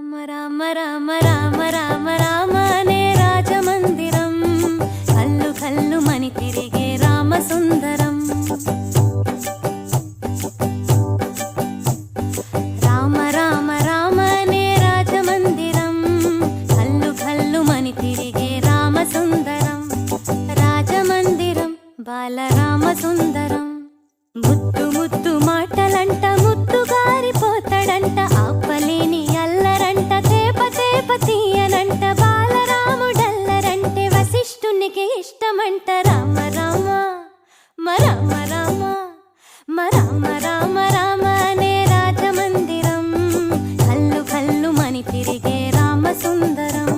రామ రామ రామ రామ రామ రామ అనే రాజమందిరం కల్లు కల్లు మని తిరిగే రామ సుందరం. రామ రామ రామ అనే రాజమందిరం కల్లు కల్లు మని తిరిగే రామ సుందరం. రాజమందిరం బాలరామ సుందరం. ముద్దు ముద్దు మాటలంట ముద్దు గారిపోతాడంట, ఆపలేని అల్లరంట తేప తేప తీయనంట. బాలరాముడల్లరంటే వశిష్ఠునికి ఇష్టమంట. రామ రామ రామ రామ రామ రామ రామ అనే రాజమందిరం కల్లు కల్లు మని తిరిగే రామ సుందరం.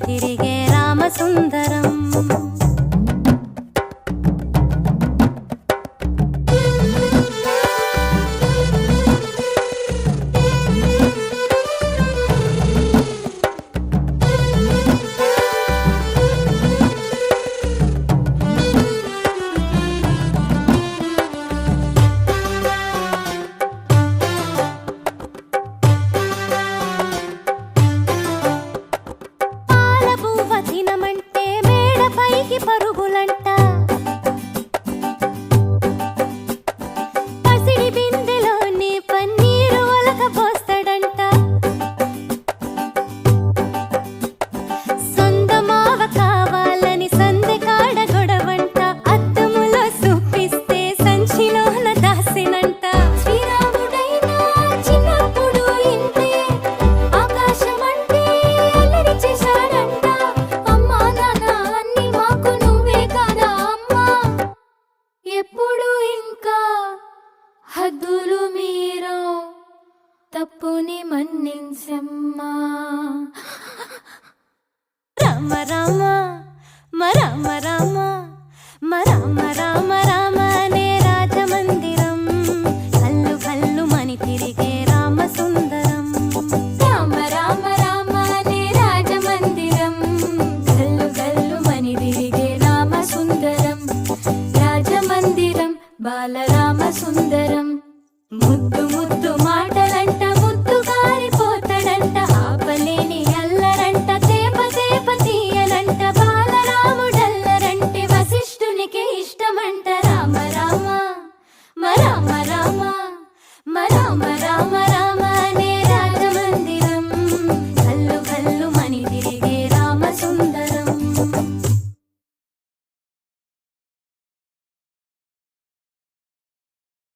తిరిగే రామ సుందరం. పరుగులంట పసిడి బిందెలోని పన్నీరు ఒలకపోస్తాడంట. సొందమావ కావాలని సందె కాడ గొడవంట, అద్దములో చూపిస్తే సంచిలోన దాసినంట. శ్రీరాముడైనా చిన్నప్పుడు ఇంతే ఆకాశమంటే అల్లరి చేశాడంట. అమ్మా నాన్న అన్ని మాకు నువ్వే కదా అమ్మా, ఎప్పుడు ఇంకా హద్దులు మీరో తప్పుని మన్నించమ్మా. రామ రామ రామ రామ రామ రామ